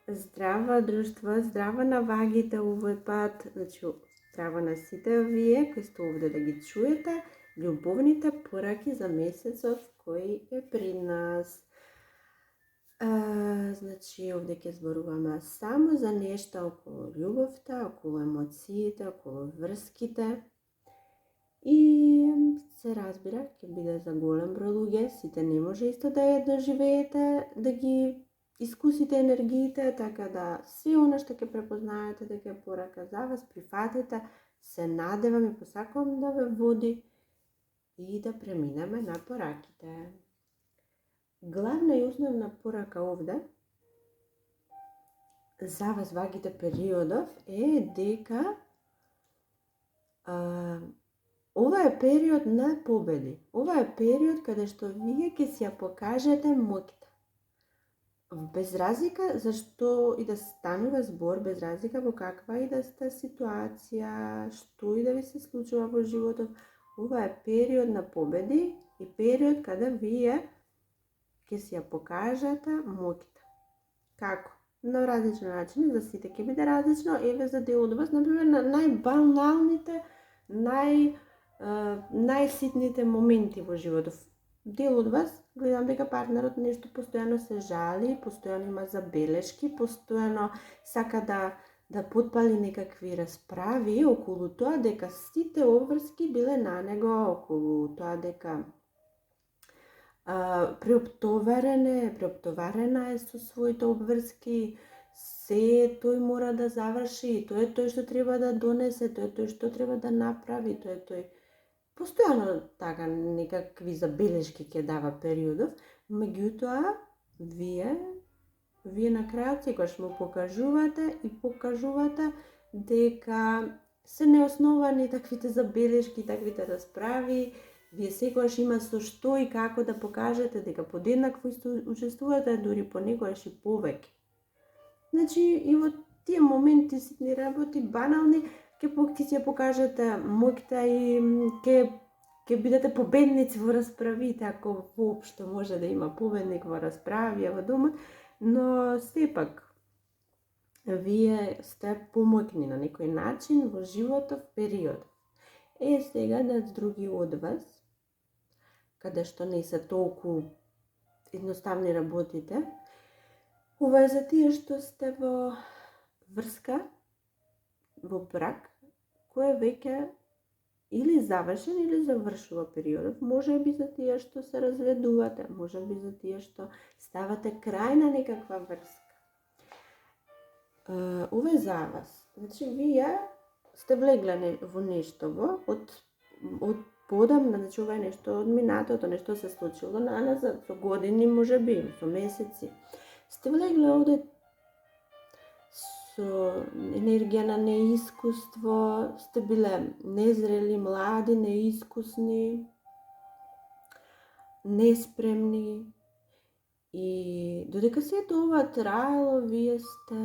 Здрава друштво, здрава на вагите овој пат. Значи, здрава на сите вие кои сте овде да ги чуете љубовните пораки за месецот кој е пред нас. Значи, овде ќе зборуваме само за нешта околу љубовта, околу емоциите, околу врските. И се разбира, ќе биде за голем број луѓе, сите не може исто да ја доживеете, да ги искусите енергиите, така да се она што ќе препознаете дека е порака за вас, прифатете, се надевам и посакувам да ве води и да преминеме на пораките. Главна и основна порака овде за вас вагите периодов е дека ова е период на победи. Ова е период каде што вие ќе си ја покажете моќта. Без разлика за што и да станува збор, без разлика во каква и да сте ситуација, што и да ви се случува во животот, ова е период на победи и период каде вие ќе си ја покажете моќта. Како? На различни начини, за сите ќе биде различно, еве за дел од вас, например, на најбаналните, најситните моменти во животот. Дел од вас, гледам дека партнерот нешто постојано се жали, постојано има забелешки, постојано сака да потпали некакви расправи околу тоа дека сите обврски биле на него, околу тоа дека преоптоварена е со своите обврски, се тој мора да заврши, тоа е тој што треба да донесе, тоа е тој што треба да направи, тоа е тој. Постојано така некакви забелешки ќе дава периодов, меѓутоа вие на крајот секогаш му покажувате дека се неосновани таквите забелешки, таквите расправи. Вие секогаш има со што и како да покажете дека подеднакво исто учествувате, дури понекогаш и повеќе. Значи, и во тие моменти ситни работи, банални, ќе си ја покажете моќта и ќе бидете победници во расправите, ако воопшто може да има победник во расправија во домот, но сепак вие сте помоќни на некој начин во животов период. Сега да други од вас, каде што не се толку едноставни работите, ова е за тие што сте во врска, во брак, кој веќе или завршен или завршува периодот, може би за тие што се разведувате, може би за тие што ставате крај на некаква врска. Ова е за вас. Значи, вие сте влегле во нешто од подамна, значи ова е нешто од минатото, нешто се случило наназад, со години, може би, со месеци. Сте влегле овде со енергија на неискуство, сте биле незрели, млади, неискусни, неспремни и додека сето ова траело, вие сте...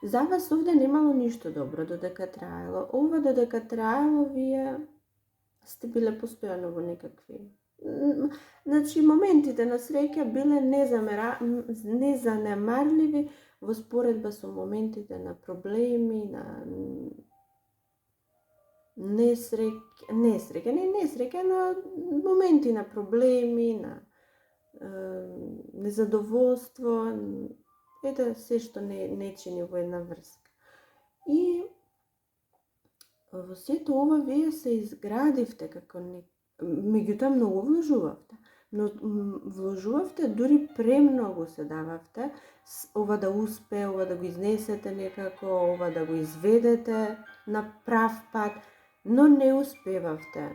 За вас овде немало ништо добро додека траело. Ова додека траело, вие сте биле постојано во некакви... Значи, моментите на среќа биле незанемарливи во споредба со моментите на проблеми, на несреќа, но моменти на проблеми, на незадоволство, ете се што не чини во една врска. И во сето ова вие се изградивте како меѓутоа многу вложувавте. Но вложувавте, дури премногу се дававте, ова да успее, ова да го изнесете некако, ова да го изведете на прав пат, но не успевате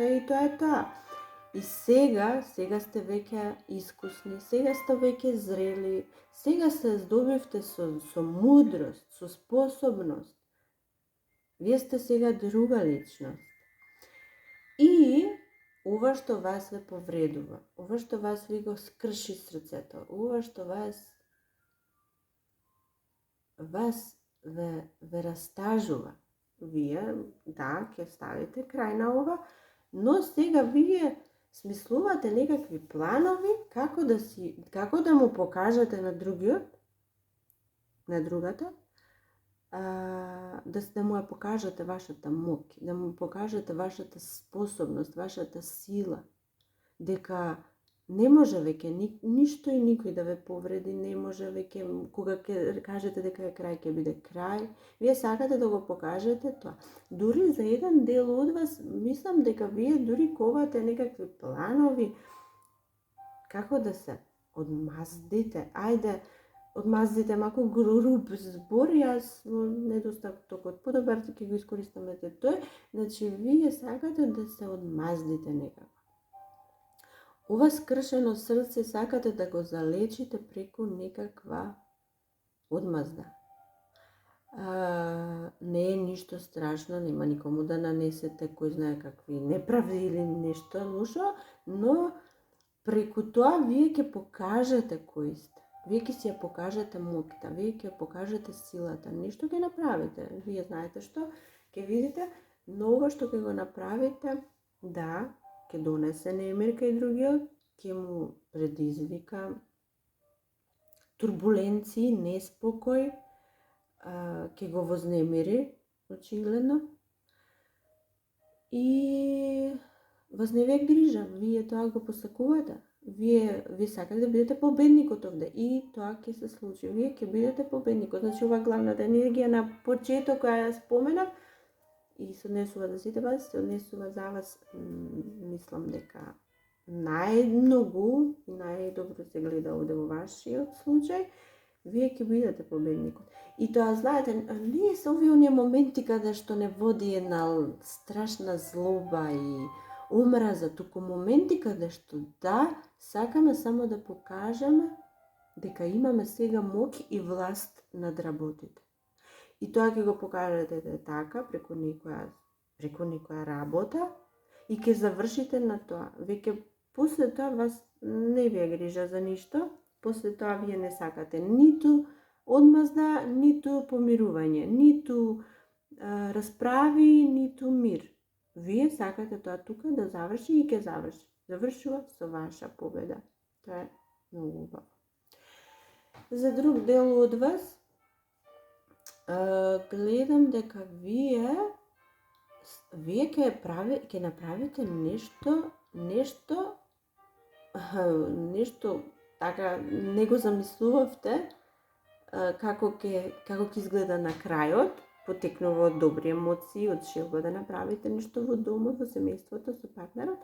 и тоа е тоа. И сега сте веќе искусни, сега сте веќе зрели, сега се здобивте со мудрост, со способност. Вие сте сега друга личност. И ова што вас ве повредува, ова што вас ви го скрши срцето, ова што вас ве растажува, вие, да, ќе ставите крај на ова, но сега вие смислувате некакви планови како да му покажете на другиот, на другата, да му ја покажете вашата моќ, да му покажете вашата способност, вашата сила, дека не може веќе ништо и никој да ве повреди, не може веќе, кога ќе кажете дека е крај, ќе биде крај. Вие сакате да го покажете тоа. Дури за еден дел од вас, мислам дека вие дури ковате некакви планови како да се одмаздите. Ајде, одмаздите малку груб збор, јас во недостатокот подобар ќе го искористам тој. Значи, вие сакате да се одмаздите некако. Ова скршено срце сакате да го залечите преку некаква одмазда. Не е ништо страшно, нема никому да нанесете кој знае какви неправди или нешто лошо, но преку тоа вие ќе покажете кои сте. Вие ќе си ја покажете моќта, вие ќе покажете силата, нешто ќе направите. Вие знаете што, ќе видите, но ова што ќе го направите, да, ќе донесе немир кај другиот, ќе му предизвика турбуленции, неспокој, ќе го вознемири, очигледно. И вас не ве грижа, вие тоа го посакувате. Вие сакате да бидете победникот овде и тоа ќе се случи. Вие ќе бидете победникот. Значи, ова главната енергија на почеток која ја споменав и се однесува за сите вас, се однесува за вас, мислам дека најмногу и најдобро се гледа овде во вашиот случај, вие ќе бидете победникот. И тоа, знаете, не се овие оние моменти каде што не води една страшна злоба и омраза, туку моменти каде што да, сакаме само да покажеме дека имаме сега моќ и власт над работите. И тоа ќе го покажете така преку некоја работа и ќе завршите на тоа. Веќе после тоа вас не ви е грижа за ништо, после тоа вие не сакате ниту одмазда, ниту помирување, ниту расправи, ниту мир. Вие сакате тоа тука да заврши и ќе заврши. Завршува со ваша победа. Тоа е многу убаво. За друг дел од вас, гледам дека вие ќе направите нешто така не го замислувавте како ќе изгледа на крајот, потекнува од добри емоции, од желба да направите нешто во домот, во семејството, со партнерот.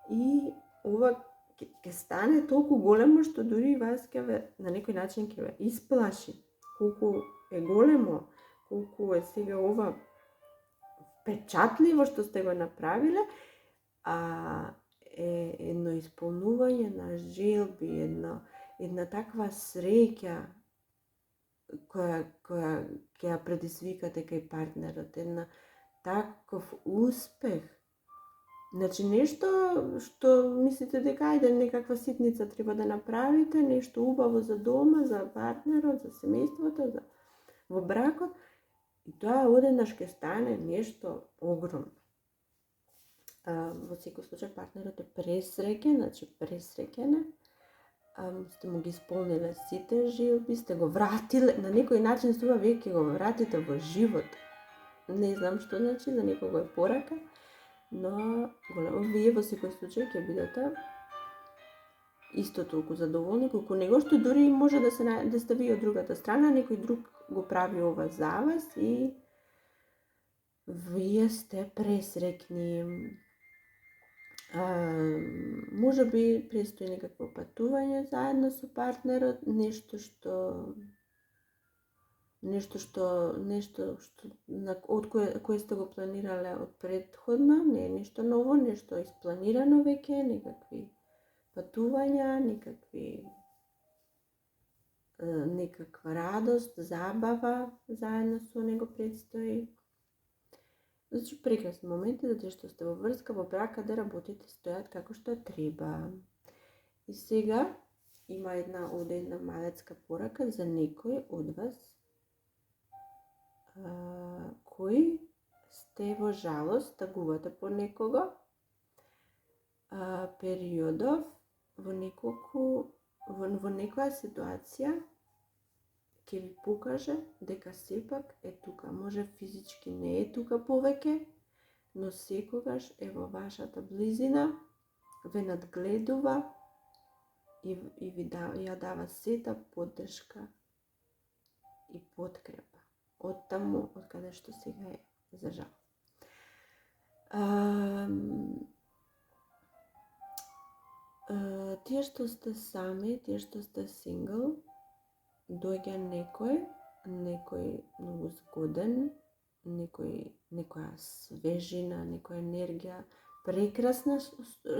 И ова ќе стане толку големо што дури вас на некој начин ќе ве исплаши. Колку е големо, колку е сега ова впечатливо што сте го направиле, е едно исполнување на желби, една таква среќа која ќе ја предизвикате кај партнерот, една таков успех. Значи, нешто што мислите дека ајде некаква ситница треба да направите, нешто убаво за дома, за партнерот, за семејството, во бракот, и тоа одеднаш ќе стане нешто огромно. Во секој случај партнерот е пресреќен, значи пресреќен, сте му ги исполниле сите желби, сте го вратиле, на некој начин тоа вие ќе го вратите во живот. Не знам што значи, за некого е порака, но вие во секој случај ќе бидете исто толку задоволни колку него, што дури може да сте вие од другата страна, некој друг го прави ова за вас и вие сте пресреќни. Може би престои некакво патување заедно со партнерот, нешто што од кое сте го планирале од претходно, не е нешто ново, нешто испланирано веќе, некакви патувања, некаква радост, забава заедно со него предстои. Значи, прекрасни моменти затоа што сте во врска, во брак, каде работите стојат како што треба. И сега има една малецка порака за некој од вас кои сте во жалост, тагувате по некого, периодов во некоја ситуација ќе ви покаже дека сепак е тука. Може физички не е тука повеќе, но секогаш е во вашата близина, ве надгледува и ви ја дава сета поддршка и подкрепа од таму од каде што сега е, за жал. Тие што сте сами, тие што сте сингл, доаѓа некој многу згоден, некоја свежина, некоја енергија прекрасна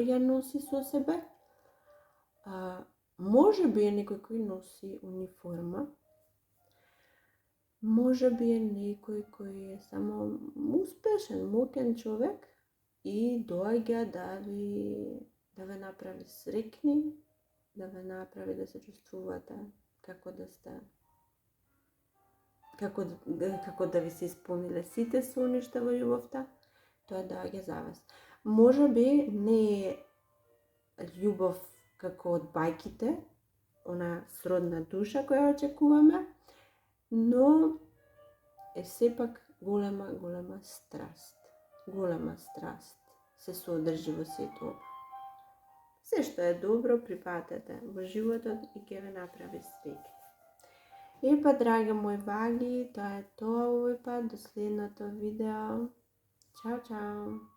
ја носи со себе. Може би е некој кој носи униформа, може би е некој кој е само успешен, моќен човек и доаѓа да ве направи среќни, да ве направи да се чувствувате како да ви се исполниле сите соништа во љубовта, тоа доаѓа за вас. Може би не е љубов како од бајките, она сродна душа која очекуваме, но е сепак голема страст. Голема страст се содржи во сето ова. Се што е добро прифатете во животот и ќе ве направи среќни. И па, драги мои ваги, тоа е тоа овој пат. До следното видео. Чао, чао!